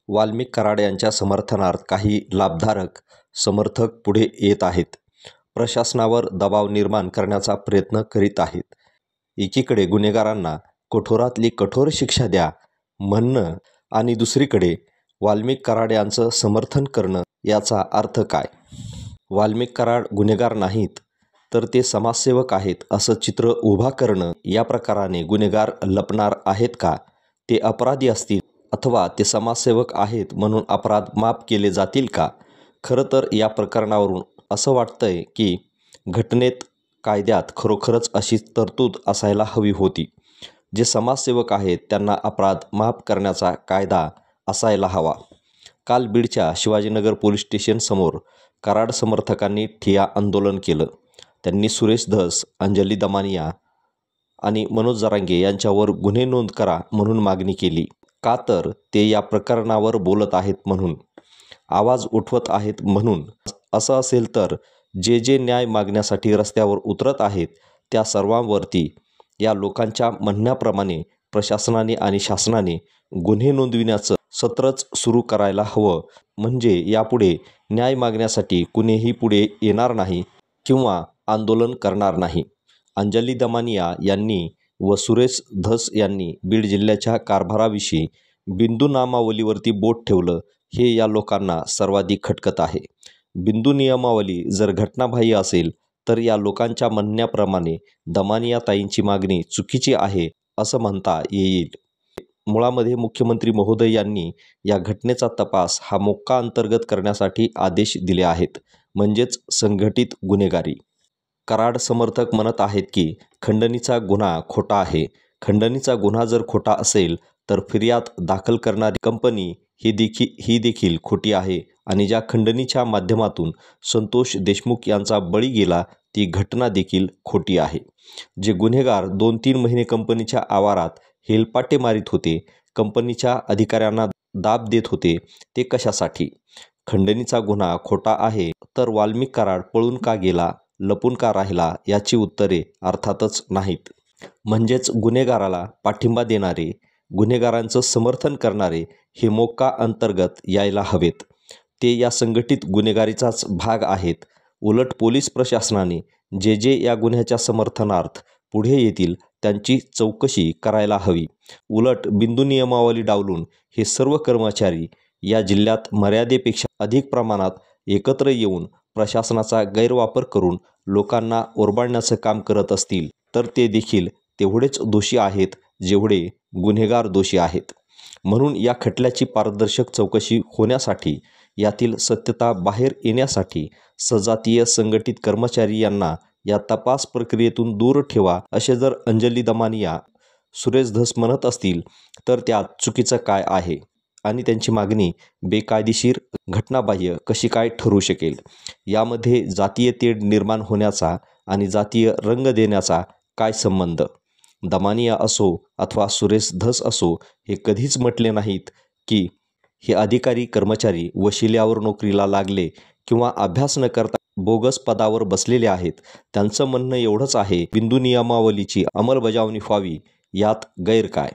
वाल्मिक कराड यांच्या समर्थनार्थ काही लाभधारक समर्थक पुढे येत आहेत. प्रशासनावर दबाव निर्माण करण्याचा प्रयत्न करीत आहेत. एकीकडे गुन्हेगारांना कठोरातली कठोर शिक्षा द्या म्हणणं आणि दुसरीकडे वाल्मिक कराड यांचं समर्थन करणं, याचा अर्थ काय? वाल्मिक कराड गुन्हेगार नाहीत, तर ते समाजसेवक आहेत असं चित्र उभा करणं, या प्रकाराने गुन्हेगार लपणार आहेत का? ते अपराधी असतील अथवा ते समाजसेवक आहेत म्हणून अपराध माफ केले जातील का? खरं तर या प्रकरणावरून असं वाटतंय की घटनेत, कायद्यात खरोखरच अशी तरतूद असायला हवी होती. जे समाजसेवक आहेत त्यांना अपराध माफ करण्याचा कायदा असायला हवा. काल बीडच्या शिवाजीनगर पोलीस स्टेशनसमोर कराड समर्थकांनी ठिय्या आंदोलन केलं. त्यांनी सुरेश धस, अंजली दमानिया आणि मनोज जरांगे यांच्यावर गुन्हे नोंद करा म्हणून मागणी केली. का तर ते या प्रकरणावर बोलत आहेत म्हणून, आवाज उठवत आहेत म्हणून. असं असेल तर जे न्याय मागण्यासाठी रस्त्यावर उतरत आहेत त्या सर्वांवरती या लोकांच्या म्हणण्याप्रमाणे प्रशासनाने आणि शासनाने गुन्हे नोंदविण्याचं सत्रच सुरू करायला हवं. म्हणजे यापुढे न्याय मागण्यासाठी कुणीही पुढे येणार नाही किंवा आंदोलन करणार नाही. अंजली दमानिया यांनी व सुरेश धस यांनी बीड जिल्ह्याच्या कारभाराविषयी बिंदू नामावलीवरती बोट ठेवलं, हे या लोकांना सर्वाधिक खटकत आहे. बिंदू नियमावली जर घटनाबाह्य असेल तर या लोकांच्या म्हणण्याप्रमाणे दमानियाताईंची मागणी चुकीची आहे असं म्हणता येईल. मुळामध्ये मुख्यमंत्री महोदय यांनी या घटनेचा तपास हा मोक्का अंतर्गत करण्यासाठी आदेश दिले आहेत, म्हणजेच संघटित गुन्हेगारी. कराड समर्थक म्हणत आहेत की खंडणीचा गुन्हा खोटा आहे. खंडणीचा गुन्हा जर खोटा असेल तर फिर्याद दाखल करणारी कंपनी ही देखील खोटी आहे आणि ज्या खंडणीच्या माध्यमातून संतोष देशमुख यांचा बळी गेला ती घटना देखील खोटी आहे. जे गुन्हेगार 2-3 महिने कंपनीच्या आवारात हेलपाटे मारित होते, कंपनीच्या अधिकाऱ्यांना दाब देत होते, ते कशासाठी? खंडणीचा गुन्हा खोटा आहे तर वाल्मिक कराड पळून का गेला, लपून का राहिला, याची उत्तरे अर्थातच नाहीत. म्हणजेच गुन्हेगाराला पाठिंबा देणारे, गुन्हेगारांचं समर्थन करणारे हे मोक्का अंतर्गत यायला हवेत. ते या संघटित गुन्हेगारीचाच भाग आहेत. उलट पोलीस प्रशासनाने जे या गुन्ह्याच्या समर्थनार्थ पुढे येतील त्यांची चौकशी करायला हवी. उलट बिंदू नियमावली डावलून हे सर्व कर्मचारी या जिल्ह्यात मर्यादेपेक्षा अधिक प्रमाणात एकत्र येऊन प्रशासनाचा गैरवापर करून लोकांना ओरबाडण्याचं काम करत असतील तर ते देखील तेवढेच दोषी आहेत जेवढे गुन्हेगार दोषी आहेत. म्हणून या खटल्याची पारदर्शक चौकशी होण्यासाठी, यातील सत्यता बाहेर येण्यासाठी सजातीय संघटित कर्मचारी यांना या तपास प्रक्रियेतून दूर ठेवा असे जर अंजली दमानिया, सुरेश धस म्हणत असतील तर त्यात चुकीचं काय आहे आणि त्यांची मागणी बेकायदेशीर, घटनाबाह्य कशी काय ठरू शकेल? यामध्ये जातीय तेढ निर्माण होण्याचा आणि जातीय रंग देण्याचा काय संबंध? दमानिया असो अथवा सुरेश धस असो, हे कधीच म्हटले नाहीत की हे अधिकारी कर्मचारी वशिल्यावर नोकरीला लागले किंवा अभ्यास न करता बोगस पदावर बसलेले आहेत. त्यांचं म्हणणं एवढंच आहे, बिंदू नियमावलीची अंमलबजावणी व्हावी, यात गैर काय?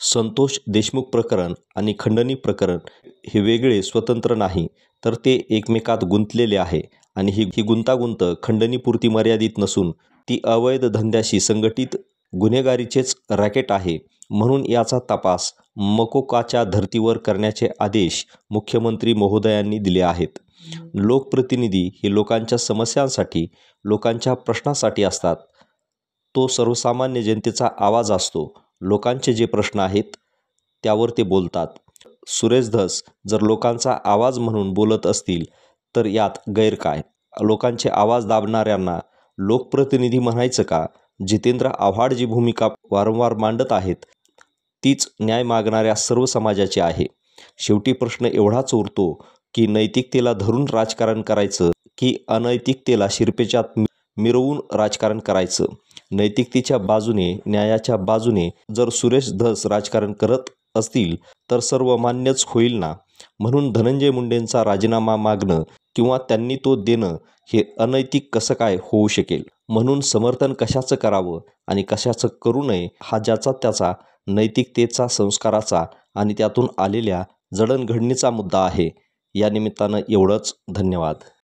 संतोष देशमुख प्रकरण आणि खंडणी प्रकरण हे वेगळे स्वतंत्र नाही, तर ते एकमेकात गुंतलेले आहे आणि ही गुंतागुंत खंडणीपुरती मर्यादित नसून ती अवैध धंद्याशी संघटित गुन्हेगारीचेच रॅकेट आहे. म्हणून याचा तपास मकोकाच्या धर्तीवर करण्याचे आदेश मुख्यमंत्री महोदयांनी दिले आहेत. लोकप्रतिनिधी हे लोकांच्या समस्यांसाठी, लोकांच्या प्रश्नासाठी असतात. तो सर्वसामान्य जनतेचा आवाज असतो. लोकांचे जे प्रश्न आहेत त्यावर ते बोलतात. सुरेश धस जर लोकांचा आवाज म्हणून बोलत असतील तर यात गैर काय? लोकांचे आवाज दाबणाऱ्यांना लोकप्रतिनिधी म्हणायचं का? जितेंद्र आव्हाड जी भूमिका वारंवार मांडत आहेत तीच न्याय मागणाऱ्या सर्व समाजाची आहे. शेवटी प्रश्न एवढाच उरतो की नैतिकतेला धरून राजकारण करायचं की अनैतिकतेला शिरपेच्यात मिरवून राजकारण करायचं? नैतिकतेच्या बाजूने, न्यायाच्या बाजूने जर सुरेश धस राजकारण करत असतील तर सर्व मान्यच होईल ना. म्हणून धनंजय मुंडेंचा राजीनामा मागणं किंवा त्यांनी तो देणं हे अनैतिक कसं काय होऊ शकेल? म्हणून समर्थन कशाचं करावं आणि कशाचं करू नये हा ज्याचा त्याचा नैतिकतेचा, संस्काराचा आणि त्यातून आलेल्या जडणघडणीचा मुद्दा आहे. या निमित्तानं एवढंच. धन्यवाद.